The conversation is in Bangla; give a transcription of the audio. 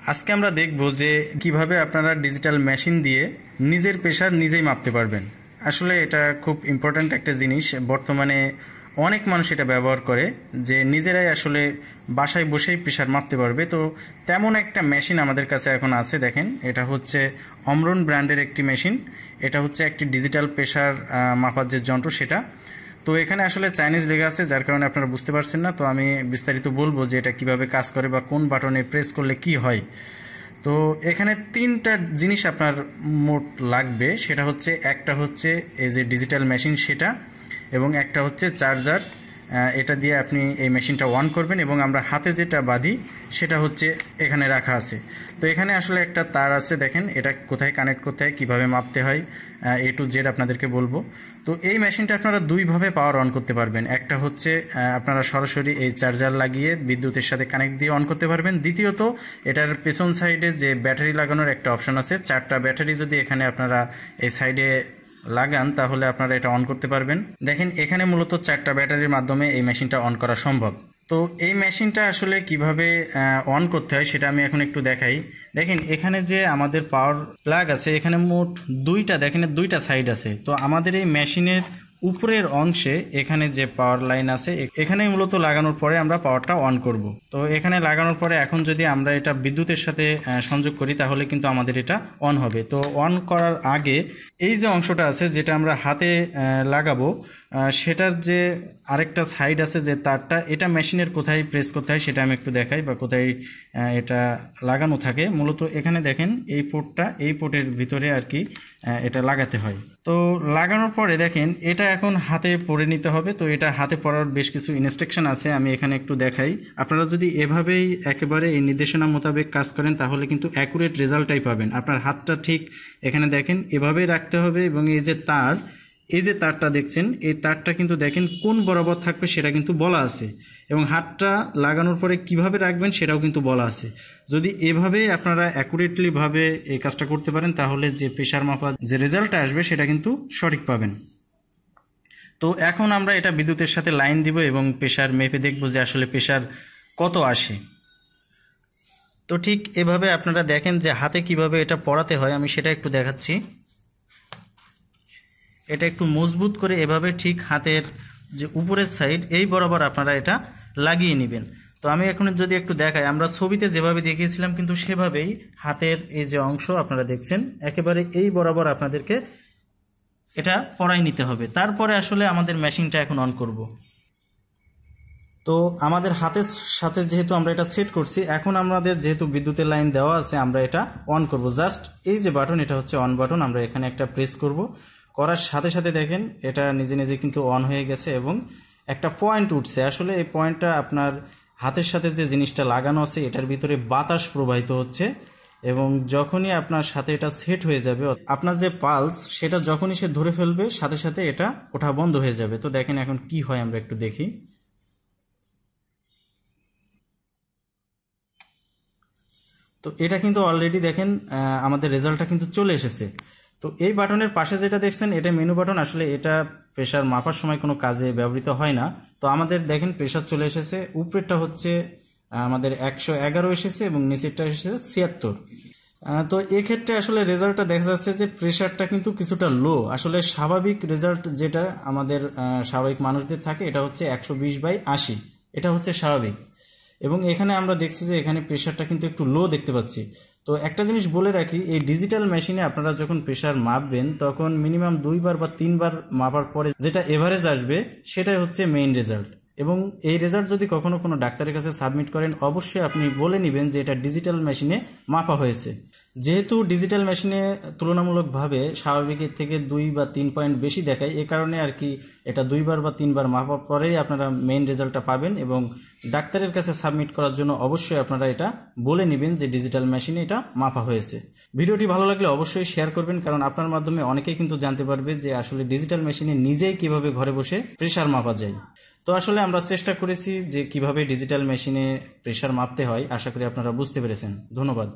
আজকে আমরা দেখব যে কিভাবে আপনারা ডিজিটাল মেশিন দিয়ে নিজের প্রেসার নিজেই মাপতে পারবেন। আসলে এটা খুব ইম্পর্ট্যান্ট একটা জিনিস। বর্তমানে অনেক মানুষ এটা ব্যবহার করে যে নিজেরাই আসলে বাসায় বসেই প্রেসার মাপতে পারবে। তো তেমন একটা মেশিন আমাদের কাছে এখন আছে। দেখেন, এটা হচ্ছে অমরন ব্র্যান্ডের একটি মেশিন। এটা হচ্ছে একটি ডিজিটাল প্রেসার মাপার যে যন্ত্র সেটা। তো এখানে আসলে চাইনিজ লেখা আছে, যার কারণে আপনারা বুঝতে পারছেন না। তো আমি বিস্তারিত বলবো যে এটা কিভাবে কাজ করে বা কোন বাটনে প্রেস করলে কি হয়। তো এখানে তিনটা জিনিস আপনার মোট লাগবে। সেটা হচ্ছে, একটা হচ্ছে এই যে ডিজিটাল মেশিন সেটা, এবং একটা হচ্ছে চার্জার। এটা দিয়ে আপনি এই মেশিনটা অন করবেন, এবং আমরা হাতে যেটা বাঁধি সেটা হচ্ছে এখানে রাখা আছে। তো এখানে আসলে একটা তার আছে, দেখেন এটা কোথায় কানেক্ট করতে হয়, কীভাবে মাপতে হয়, A to Z আপনাদেরকে বলবো। তো এই মেশিনটা আপনারা দুইভাবে পাওয়ার অন করতে পারবেন। একটা হচ্ছে আপনারা সরাসরি এই চার্জার লাগিয়ে বিদ্যুতের সাথে কানেক্ট দিয়ে অন করতে পারবেন। দ্বিতীয়ত, এটার পেছন সাইডে যে ব্যাটারি লাগানোর একটা অপশন আছে, 4টা ব্যাটারি যদি এখানে আপনারা এই সাইডে লাগান তাহলে আপনারা এটা অন করতে পারবেন। দেখেন, এখানে মূলত 4টা ব্যাটারির মাধ্যমে এই মেশিনটা অন করা সম্ভব। তো এই মেশিনটা আসলে কিভাবে অন করতে হয় সেটা আমি এখন একটু দেখাই। দেখেন, এখানে যে আমাদের পাওয়ার প্লাগ আছে, এখানে মোট দুইটা সাইড আছে। তো আমাদের এই মেশিনের উপরের অংশে এখানে যে পাওয়ার লাইন আছে, এখানে মূলত লাগানোর পরে আমরা পাওয়ারটা অন করব। তো এখানে লাগানোর পরে এখন যদি আমরা এটা বিদ্যুতের সাথে সংযোগ করি তাহলে কিন্তু আমাদের এটা অন হবে। তো অন করার আগে এই যে অংশটা আছে যেটা আমরা হাতে লাগাবো, সেটার যে আরেকটা সাইড আছে যে তারটা, এটা মেশিনের কোথায় প্রেস করতে হয় সেটা আমি একটু দেখাই, বা কোথায় এটা লাগানো থাকে। মূলত এখানে দেখেন এই পোর্টের ভিতরে আর কি এটা লাগাতে হয়। তো লাগানোর পরে দেখেন এটা এখন হাতে পরে নিতে হবে। তো এটা হাতে পরার বেশ কিছু ইনস্ট্রাকশন আছে, আমি এখানে একটু দেখাই। আপনারা যদি এভাবেই একেবারে এই নির্দেশনা মোতাবেক কাজ করেন তাহলে কিন্তু অ্যাকুরেট রেজাল্টটাই পাবেন। আপনার হাতটা ঠিক এখানে দেখেন এভাবেই রাখতে হবে, এবং এই যে তারটা দেখছেন, এই তারটা কিন্তু দেখেন কোন বরাবর থাকবে সেটা কিন্তু বলা আছে, এবং হাতটা লাগানোর পরে কিভাবে রাখবেন সেটাও কিন্তু বলা আছে। যদি এভাবে আপনারা অ্যাকুরেটলি ভাবে এই কাজটা করতে পারেন তাহলে যে প্রেসার মাপা যে রেজাল্টটা আসবে সেটা কিন্তু সঠিক পাবেন। তো এখন আমরা এটা বিদ্যুতের সাথে লাইন দিব এবং প্রেসার মেপে দেখব যে আসলে প্রেসার কত আসে। তো ঠিক এভাবে আপনারা দেখেন যে হাতে কিভাবে এটা পড়াতে হয়, আমি সেটা একটু দেখাচ্ছি। এটা একটু মজবুত করে এভাবে ঠিক হাতের যে উপরের সাইড এই বরাবর আপনারা এটা লাগিয়ে নেবেন। তো আমি এখন যদি একটু দেখাই, আমরা ছবিতে যেভাবে দেখিয়েছিলাম কিন্তু সেভাবেই হাতের এই যে অংশ আপনারা দেখছেন একেবারে এই বরাবর আপনাদেরকে এটা পরাই নিতে হবে। তারপরে আসলে আমাদের মেশিনটা এখন অন করব। তো আমাদের হাতের সাথে যেহেতু আমরা এটা সেট করছি, এখন আমাদের যেহেতু বিদ্যুতের লাইন দেওয়া আছে আমরা এটা অন করব। জাস্ট এই যে বাটন, এটা হচ্ছে অন বাটন, আমরা এখানে একটা প্রেস করব। করার সাথে সাথে দেখেন এটা নিজে নিজে কিন্তু অন হয়ে গেছে, এবং একটা পয়েন্ট উঠছে। আসলে এই পয়েন্টটা আপনার হাতের সাথে যে জিনিসটা লাগানো আছে এটার ভিতরে বাতাস প্রবাহিত হচ্ছে, এবং যখনই আপনার সাথে এটা সেট হয়ে যাবে, আপনার যে পালস সেটা যখনই সে ধরে ফেলবে সাথে সাথে এটা ওঠা বন্ধ হয়ে যাবে। তো দেখেন এখন কি হয় আমরা একটু দেখি। তো এটা কিন্তু অলরেডি দেখেন আমাদের রেজাল্টটা কিন্তু চলে এসেছে। তো এই বাটনের পাশে যেটা দেখছেন এটা মেনু বাটন, আসলে এটা প্রেসার মাপার সময় কোনো কাজে ব্যবহৃত হয় না। তো আমাদের দেখেন প্রেসার চলে এসেছে। উপরেরটা হচ্ছে আমাদের 111 এসেছে এবং নিচেরটা এসেছে 76। তো এক্ষেত্রে আসলে রেজাল্টটা দেখা যাচ্ছে যে প্রেসারটা কিন্তু কিছুটা লো। আসলে স্বাভাবিক রেজাল্ট যেটা আমাদের স্বাভাবিক মানুষদের থাকে এটা হচ্ছে 120/80, এটা হচ্ছে স্বাভাবিক। এবং এখানে আমরা দেখছি যে এখানে প্রেসারটা কিন্তু একটু লো দেখতে পাচ্ছি। তো একটা জিনিস বলে রাখি, এই ডিজিটাল মেশিনে আপনারা যখন প্রেসার মাপবেন তখন মিনিমাম 2বার বা 3বার মাপার পরে যেটা এভারেজ আসবে সেটাই হচ্ছে মেইন রেজাল্ট। এবং এই রেজাল্ট যদি কখনো কোনো ডাক্তারের কাছে সাবমিট করেন অবশ্যই আপনি বলে নেবেন যে এটা ডিজিটাল মেশিনে মাপা হয়েছে। যেহেতু ডিজিটাল মেশিনে তুলনামূলকভাবে স্বাভাবিকের থেকে 2 বা 3 পয়েন্ট বেশি দেখায়, এ কারণে আর কি এটা 2বার বা 3বার মাপার পরেই আপনারা মেইন রেজাল্টটা পাবেন। এবং ডাক্তারের কাছে সাবমিট করার জন্য অবশ্যই আপনারা এটা বলে নেবেন যে ডিজিটাল মেশিনে এটা মাপা হয়েছে। ভিডিওটি ভালো লাগলে অবশ্যই শেয়ার করবেন, কারণ আপনার মাধ্যমে অনেকেই কিন্তু জানতে পারবে যে আসলে ডিজিটাল মেশিনে নিজেই কিভাবে ঘরে বসে প্রেসার মাপা যায়। তো আসলে আমরা চেষ্টা করেছি যে কিভাবে ডিজিটাল মেশিনে প্রেসার মাপতে হয়। আশা করি আপনারা বুঝতে পেরেছেন। ধন্যবাদ।